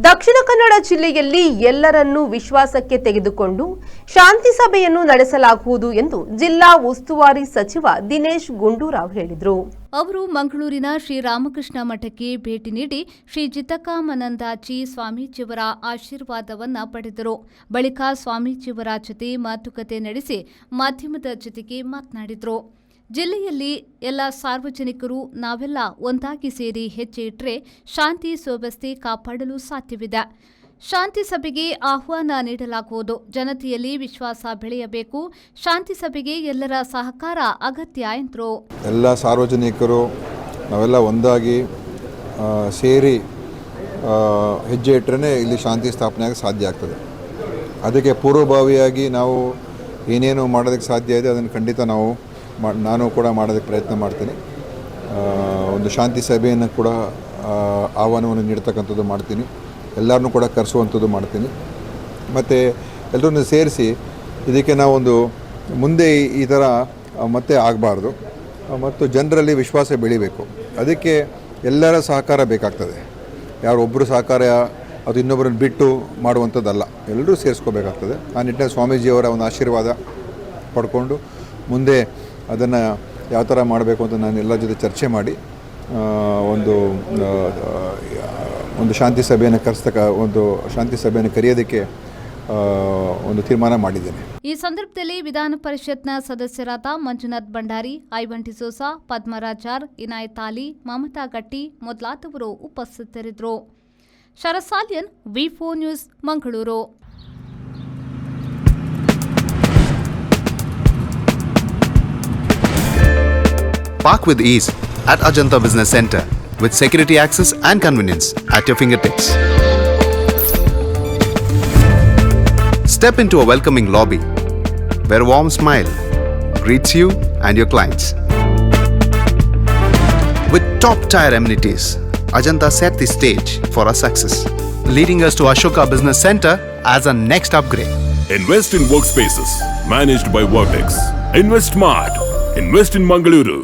ದಕ್ಷಿಣ ಕನ್ನಡ ಜಿಲ್ಲೆಯಲ್ಲಿ ಎಲ್ಲರನ್ನೂ ವಿಶ್ವಾಸಕ್ಕೆ ತೆಗೆದುಕೊಂಡು ಶಾಂತಿ ಸಭೆಯನ್ನು ನಡೆಸಲಾಗುವುದು ಎಂದು ಜಿಲ್ಲಾ ಉಸ್ತುವಾರಿ ಸಚಿವ ದಿನೇಶ್ ಗುಂಡೂರಾವ್ ಹೇಳಿದರು. ಅವರು ಮಂಗಳೂರಿನ ಶ್ರೀರಾಮಕೃಷ್ಣ ಮಠಕ್ಕೆ ಭೇಟಿ ನೀಡಿ ಶ್ರೀ ಜಿತಕಾಮನಂದಾಚಿ ಸ್ವಾಮೀಜಿಯವರ ಆಶೀರ್ವಾದವನ್ನ ಪಡೆದರು. ಬಳಿಕ ಸ್ವಾಮೀಜಿಯವರ ಜೊತೆ ಮಾತುಕತೆ ನಡೆಸಿ ಮಾಧ್ಯಮದ ಜೊತೆಗೆ ಮಾತನಾಡಿದರು. ಜಿಲ್ಲೆಯಲ್ಲಿ ಎಲ್ಲ ಸಾರ್ವಜನಿಕರು ನಾವೆಲ್ಲ ಒಂದಾಗಿ ಸೇರಿ ಹೆಜ್ಜೆ ಇಟ್ಟರೆ ಶಾಂತಿ ಸುವ್ಯವಸ್ಥೆ ಕಾಪಾಡಲು ಸಾಧ್ಯವಿದೆ. ಶಾಂತಿ ಸಭೆಗೆ ಆಹ್ವಾನ ನೀಡಲಾಗುವುದು. ಜನತೆಯಲ್ಲಿ ವಿಶ್ವಾಸ ಬೆಳೆಯಬೇಕು. ಶಾಂತಿ ಸಭೆಗೆ ಎಲ್ಲರ ಸಹಕಾರ ಅಗತ್ಯ ಎಂದರು. ಎಲ್ಲ ಸಾರ್ವಜನಿಕರು ನಾವೆಲ್ಲ ಒಂದಾಗಿ ಸೇರಿ ಹೆಜ್ಜೆ ಇಟ್ಟರೆ ಇಲ್ಲಿ ಶಾಂತಿ ಸ್ಥಾಪನೆಯಾಗಿ ಸಾಧ್ಯ ಆಗ್ತದೆ. ಅದಕ್ಕೆ ಪೂರ್ವಭಾವಿಯಾಗಿ ನಾವು ಏನೇನು ಮಾಡೋದಕ್ಕೆ ಸಾಧ್ಯ ಇದೆ ಅದನ್ನು ಖಂಡಿತ ನಾನು ಕೂಡ ಮಾಡೋದಕ್ಕೆ ಪ್ರಯತ್ನ ಮಾಡ್ತೀನಿ. ಒಂದು ಶಾಂತಿ ಸಭೆಯನ್ನು ಕೂಡ ಆಹ್ವಾನವನ್ನು ನೀಡ್ತಕ್ಕಂಥದ್ದು ಮಾಡ್ತೀನಿ. ಎಲ್ಲರನ್ನೂ ಕೂಡ ಕರೆಸುವಂಥದ್ದು ಮಾಡ್ತೀನಿ. ಮತ್ತು ಎಲ್ಲರನ್ನೂ ಸೇರಿಸಿ ಇದಕ್ಕೆ ನಾವೊಂದು ಮುಂದೆ ಈ ಥರ ಮತ್ತೆ ಆಗಬಾರ್ದು ಮತ್ತು ಜನರಲ್ಲಿ ವಿಶ್ವಾಸ ಬೆಳಿಬೇಕು. ಅದಕ್ಕೆ ಎಲ್ಲರ ಸಹಕಾರ ಬೇಕಾಗ್ತದೆ. ಯಾರೊಬ್ಬರು ಸಹಕಾರ ಅದು ಇನ್ನೊಬ್ಬರನ್ನು ಬಿಟ್ಟು ಮಾಡುವಂಥದ್ದಲ್ಲ, ಎಲ್ಲರೂ ಸೇರಿಸ್ಕೋಬೇಕಾಗ್ತದೆ. ಆ ನಿಟ್ಟಿನಲ್ಲಿ ಸ್ವಾಮೀಜಿಯವರ ಒಂದು ಆಶೀರ್ವಾದ ಪಡ್ಕೊಂಡು ಮುಂದೆ ಅದನ್ನು ಯಾವ ಥರ ಮಾಡಬೇಕು ಅಂತ ನಾನು ಎಲ್ಲ ಜೊತೆ ಚರ್ಚೆ ಮಾಡಿ ಒಂದು ಶಾಂತಿ ಸಭೆಯನ್ನು ಕರೆಯೋದಕ್ಕೆ ಒಂದು ತೀರ್ಮಾನ ಮಾಡಿದ್ದೇನೆ. ಈ ಸಂದರ್ಭದಲ್ಲಿ ವಿಧಾನ ಪರಿಷತ್ನ ಸದಸ್ಯರಾದ ಮಂಜುನಾಥ್ ಭಂಡಾರಿ, ಐವನ್ ಡಿಸೋಸಾ, ಪದ್ಮರಾಜಾರ್, ಇನಾಯತ್ ಅಲಿ, ಮಮತಾ ಗಟ್ಟಿ ಮೊದಲಾದವರು ಉಪಸ್ಥಿತರಿದ್ದರು. ಶರಸಾಲಿಯನ್, ವಿ4 news, Mangaluru. Park with ease at Ajanta Business Center with security access and convenience at your fingertips. Step into a welcoming lobby where a warm smile greets you and your clients. With top-tier amenities, Ajanta set the stage for our success, leading us to Ashoka Business Center as a next upgrade. Invest in workspaces managed by Vertex. Invest smart. Invest in Mangaluru.